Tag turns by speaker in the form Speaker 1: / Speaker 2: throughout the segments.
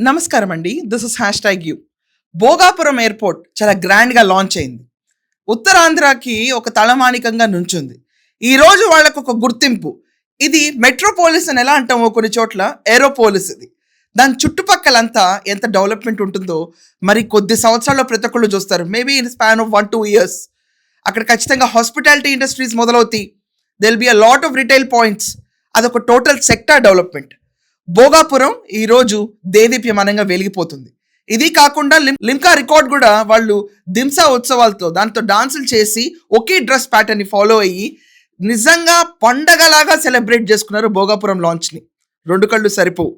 Speaker 1: నమస్కారం అండి. This is #you. Bhogapuram airport చాలా గ్రాండ్గా లాంచ్ అయింది. ఉత్తరాంధ్రకి ఒక తలమానికంగా నుంచుంది. ఈరోజు వాళ్ళకు ఒక గుర్తింపు. ఇది మెట్రోపోలిస్ అని ఎలా అంటామో కొన్ని చోట్ల ఏరోపోలిస్ ఇది. దాని చుట్టుపక్కలంతా ఎంత డెవలప్మెంట్ ఉంటుందో మరి కొద్ది సంవత్సరాల్లో ప్రతి ఒక్కళ్ళు చూస్తారు. Maybe in span of 1-2 years అక్కడ ఖచ్చితంగా హాస్పిటాలిటీ ఇండస్ట్రీస్ మొదలవుతాయి. They'll be a lot of retail points. అదొక టోటల్ సెక్టార్ డెవలప్మెంట్. భోగాపురం ఈరోజు దేదీప్యమానంగా వెలిగిపోతుంది. ఇది కాకుండా లిమ్కా రికార్డ్ కూడా వాళ్ళు దింసా ఉత్సవాలతో దాంతో డాన్సులు చేసి ఒకే డ్రెస్ ప్యాటర్న్ని ఫాలో అయ్యి నిజంగా పండగలాగా సెలబ్రేట్ చేసుకున్నారు భోగాపురం లాంచ్ని. 2 కళ్ళు సరిపోవు.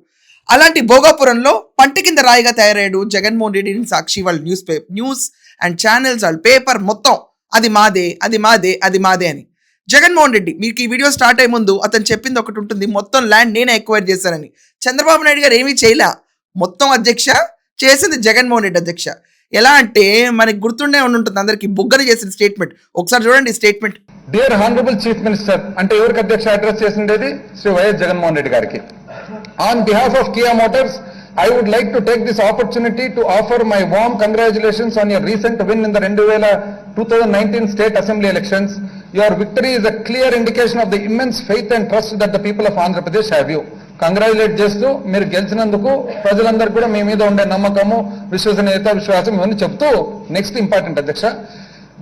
Speaker 1: అలాంటి భోగాపురంలో పంట కింద రాయిగా తయారయ్యాడు జగన్మోహన్ రెడ్డి. సాక్షి వాళ్ళ న్యూస్ అండ్ ఛానల్స్ వాళ్ళ పేపర్ మొత్తం అది మాదే అది మాదే అది మాదే అని. జగన్మోహన్ రెడ్డి మీకు ఈ వీడియో స్టార్ట్ అయ్యే ముందు అతను చెప్పింది ఒకటి ఉంటుంది, మొత్తం ల్యాండ్ నేనే ఎక్వైర్ చేశానని. చంద్రబాబు నాయుడు గారు ఏమీ చేయలే, మొత్తం అధ్యక్ష చేసింది జగన్మోహన్ రెడ్డి అధ్యక్ష. ఎలా అంటే మనకి గుర్తుండే ఉంటుంది అందరికి, బుగ్గన చేసిన స్టేట్మెంట్ ఒకసారి చూడండి. Statement:
Speaker 2: dear honourable chief minister అంటే ఎవరికి అధ్యక్ష అడ్రస్ చేసిండేది? శ్రీ వైఎస్ జగన్మోహన్ రెడ్డి గారికి. On behalf of Kia Motors I would like to take this opportunity to offer my warm congratulations on your recent win in the 2019 State Assembly elections. Your victory is a clear indication of the immense faith and trust that the people of Andhra Pradesh have you. Congratulate చేస్తూ మీరు గెలిచినందుకు ప్రజలందరూ కూడా మీ మీద ఉండే నమ్మకము, విశ్వాసం ఇవన్నీ చెప్తూ నెక్స్ట్ ఇంపార్టెంట్ అధ్యక్ష,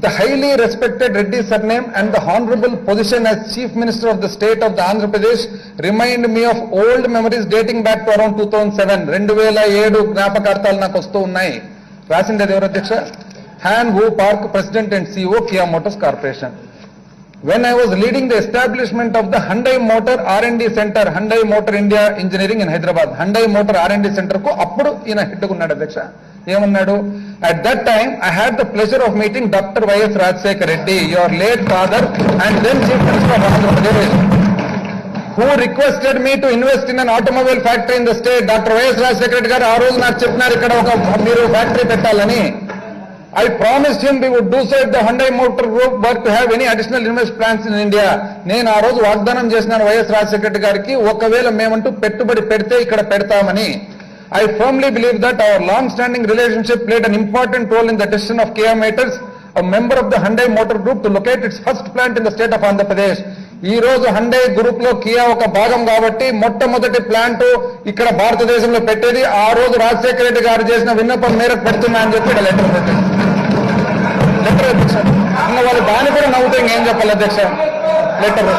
Speaker 2: the highly respected Reddy surname and the honorable position as Chief Minister of the state of the Andhra Pradesh remind me of old memories dating back to around 2007. 2007 జ్ఞాపకార్థాలు నాకు వస్తూ ఉన్నాయి. రాసిండేది ఎవరు అధ్యక్ష? Han Wu Park, President and CEO, Kia Motors Corporation. When I was leading the establishment of the Hyundai Motor R&D Center, Hyundai Motor India Engineering in Hyderabad, Hyundai Motor R&D Center కు అప్పుడు ఈయన హెట్టుకున్నాడు అధ్యక్ష. ఏమన్నాడు? At that time, I had the pleasure of meeting Dr. Y.S. Rajshekhar Reddy, your late father and then Chief Minister of Andhra Pradesh, who requested me to invest in an automobile factory in the state. Dr. Y.S. Rajshekhar Reddy గారు ఆ రోజు నాకు చెప్పినారు ఇక్కడ ఒక మీరు factory పెట్టాలని. I promised him we would do so if the Hyundai Motor Group were to have any additional investment plans in India. నేను ఆ రోజు వాగ్దానం చేసినాను వైఎస్ రాజశేఖర రెడ్డి గారికి, ఒకవేళ మేమంటూ పెట్టుబడి పెడితే ఇక్కడ పెడతామని. I firmly believe that our long-standing relationship played an important role in the decision of Kia Motors, a member of the Hyundai Motor Group, to locate its first plant in the state of Andhra Pradesh. ఈ రోజు హండై group లో Kia ఒక భాగం కాబట్టి మొట్టమొదటి plant ఇక్కడ భారతదేశంలో పెట్టేది ఆ రోజు రాజశేఖర రెడ్డి గారు చేసిన విన్నపం మేరకు పెడుతున్నా అని చెప్పి లెటర్ పెట్టారు. అధ్యక్ష వాళ్ళు దాని కూడా నవ్వుతే ఏం చెప్పాలి అధ్యక్ష లెటర్.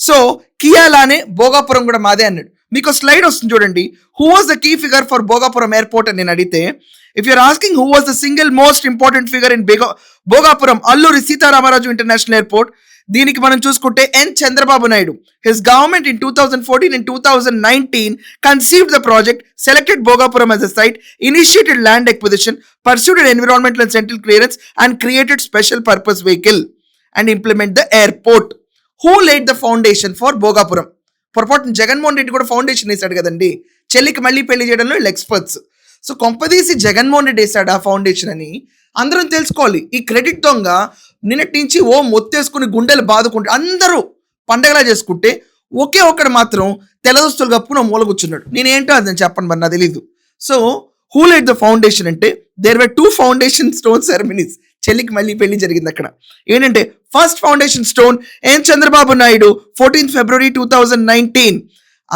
Speaker 1: సో కియాలానే భోగాపురం కూడా మాదే అన్నాడు. మీకు స్లైడ్ వస్తుంది చూడండి. Who was the key figure for Bhogapuram airport అని నేను అడిగితే, if you're asking who was the single most important figure in Bhogapuram Alluri Sitaramaraju international airport, దీనికి మనం చూసుకుంటే N Chandrababu Naidu. His government in 2014 and 2019 conceived the project, selected Bhogapuram as a site, initiated land acquisition, pursued an environmental and central clearance and created special purpose vehicle and implement the airport. Who laid the foundation for Bhogapuram? పొరపాటున జగన్మోహన్ రెడ్డి కూడా foundation వేశాడు కదండి. చెల్లికి మళ్ళీ పెళ్లి చేయడంలో వీళ్ళు experts. So కొంపదీసి జగన్మోహన్ రెడ్డి వేశాడు ఆ ఫౌండేషన్ అని అందరం తెలుసుకోవాలి. ఈ క్రెడిట్ దొంగ నిన్నటి నుంచి మొత్తేసుకుని గుండెలు బాదుకుంటే అందరూ పండగలా చేసుకుంటే ఒకే ఒక్కడు మాత్రం తెల్లదోస్తులు కప్పున మూలగుచ్చున్నాడు. నేనేంటో అదని చెప్పండి మరి, నాకు తెలీదు. So who laid the foundation అంటే there were 2 foundation stone ceremonies. చెల్లికి మళ్ళీ పెళ్లి జరిగింది అక్కడ. ఏంటంటే first foundation stone N Chandrababu Naidu 14 February 2019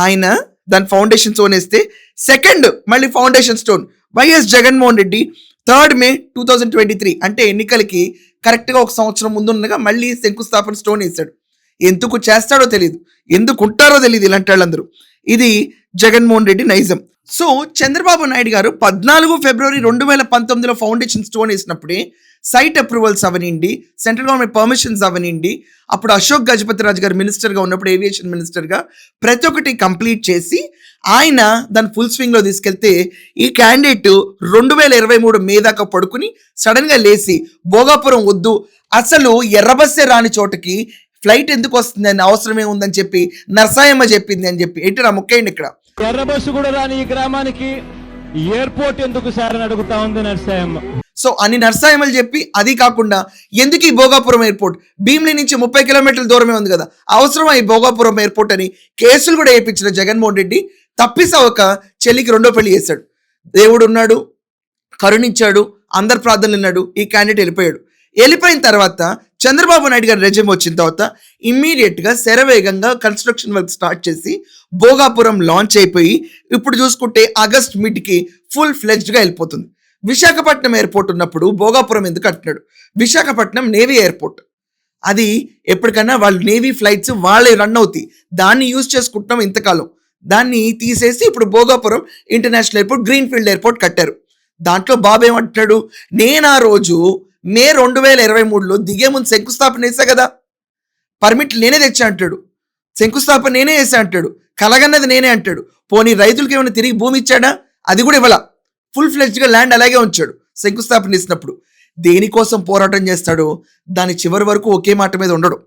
Speaker 1: ఆయన దాని ఫౌండేషన్ స్టోన్ వేస్తే, సెకండ్ మళ్ళీ foundation stone YS Jaganmohan Reddy 3rd May 2023 అంటే ఎన్నికలకి కరెక్ట్గా ఒక సంవత్సరం ముందున్నగా మళ్ళీ శంకుస్థాపన స్టోన్ వేశాడు. ఎందుకు చేస్తాడో తెలియదు, ఎందుకు ఉంటారో తెలియదు ఇలాంటి వాళ్ళందరూ. ఇది జగన్మోహన్ రెడ్డి నైజం. సో చంద్రబాబు నాయుడు గారు 14 February 2019 ఫౌండేషన్ స్టోన్ వేసినప్పుడే సైట్ అప్రూవల్స్ అవనండి, సెంట్రల్ గవర్నమెంట్ పర్మిషన్స్ అవనండి, అప్పుడు అశోక్ గజపతి రాజు గారు మినిస్టర్గా ఉన్నప్పుడు ఏవియేషన్ మినిస్టర్గా ప్రతి ఒక్కటి కంప్లీట్ చేసి ఆయన దాన్ని ఫుల్ స్వింగ్లో తీసుకెళ్తే ఈ క్యాండిడేట్ 2023 మే దాకా పడుకుని సడన్గా లేచి భోగాపురం వద్దు, అసలు ఎర్రబస్సే రాని చోటకి ఫ్లైట్ ఎందుకు వస్తుంది అని అవసరమే ఉందని చెప్పి నరసాయమ్మ చెప్పింది అని చెప్పి ఏంటి నా ముఖ్యండి ఇక్కడ
Speaker 3: ఎర్ర బస్సు కూడా రాని ఈ గ్రామానికి ఎయిర్పోర్ట్ ఎందుకు సార్ అని అడుగుతా ఉంది నరసాయమ్మ.
Speaker 1: సో అన్ని నరసాయమలు చెప్పి, అది కాకుండా ఎందుకు ఈ భోగాపురం ఎయిర్పోర్ట్ భీమిలి నుంచి 30 కిలోమీటర్ల దూరమే ఉంది కదా, అవసరమా ఈ భోగాపురం ఎయిర్పోర్ట్ అని కేసులు కూడా వేయించిన జగన్మోహన్ రెడ్డి తప్పిసవక చెల్లికి 2వ పెళ్లి చేశాడు. దేవుడు ఉన్నాడు, కరుణించాడు, అందరి ప్రార్థనలు విన్నాడు, ఈ క్యాండిడేట్ వెళ్ళిపోయాడు. వెళ్ళిపోయిన తర్వాత చంద్రబాబు నాయుడు గారి రెజ్యూమ్ వచ్చిన తర్వాత ఇమ్మీడియట్గా శరవేగంగా కన్స్ట్రక్షన్ వర్క్ స్టార్ట్ చేసి భోగాపురం లాంచ్ అయిపోయి ఇప్పుడు చూసుకుంటే ఆగస్ట్ మిడ్కి ఫుల్ ఫ్లెడ్జ్డ్గా వెళ్ళిపోతుంది. విశాఖపట్నం ఎయిర్పోర్ట్ ఉన్నప్పుడు భోగాపురం ఎందుకు కట్టినాడు? విశాఖపట్నం నేవీ ఎయిర్పోర్ట్, అది ఎప్పటికన్నా వాళ్ళు నేవీ ఫ్లైట్స్ వాళ్ళే రన్ అవుతాయి, దాన్ని యూజ్ చేసుకుంటున్నాం ఇంతకాలం. దాన్ని తీసేసి ఇప్పుడు Bhogapuram international airport, greenfield airport కట్టారు. దాంట్లో బాబు ఏమంటున్నాడు, నేను ఆ రోజు మే 2023లో దిగే ముందు శంకుస్థాపన వేసా కదా, పర్మిట్లు నేనే తెచ్చా అంటాడు, శంకుస్థాపన నేనే వేసా అంటాడు, కలగన్నది నేనే అంటాడు. పోనీ రైతులకి ఏమైనా తిరిగి భూమి ఇచ్చాడా? అది కూడా ఇవ్వాల. ఫుల్ ఫ్లెడ్జ్గా ల్యాండ్ అలాగే ఉంచాడు శంకుస్థాపన ఇచ్చినప్పుడు. దేనికోసం పోరాటం చేస్తాడో దాని చివరి వరకు ఒకే మాట మీద ఉండడు.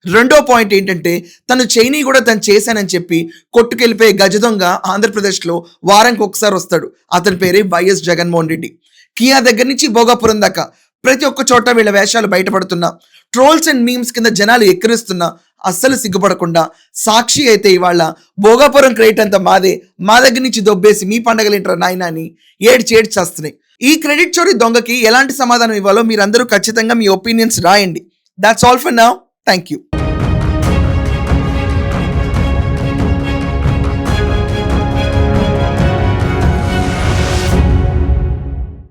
Speaker 1: రెండో పాయింట్ ఏంటంటే, తను చైనీ కూడా తను చేశానని చెప్పి కొట్టుకెళ్ళిపోయి గజ దొంగ ఆంధ్రప్రదేశ్లో వారానికి ఒకసారి వస్తాడు. అతని పేరే వైఎస్ జగన్మోహన్ రెడ్డి. కియా దగ్గర నుంచి భోగాపురం దాకా ప్రతి ఒక్క చోట వీళ్ళ వేషాలు బయటపడుతున్నా, ట్రోల్స్ అండ్ మీమ్స్ కింద జనాలు ఎక్కిరిస్తున్నా అస్సలు సిగ్గుపడకుండా సాక్షి అయితే ఇవాళ భోగాపురం క్రెడిట్ అంతా మాదే, మా దగ్గర నుంచి దొబ్బేసి మీ పండగలేంటారా నాయనా అని ఏడ్చి చేస్తున్నాయి. ఈ క్రెడిట్ చోరీ దొంగకి ఎలాంటి సమాధానం ఇవ్వాలో మీరందరూ ఖచ్చితంగా మీ ఒపీనియన్స్ రాయండి. That's all for now. Thank you.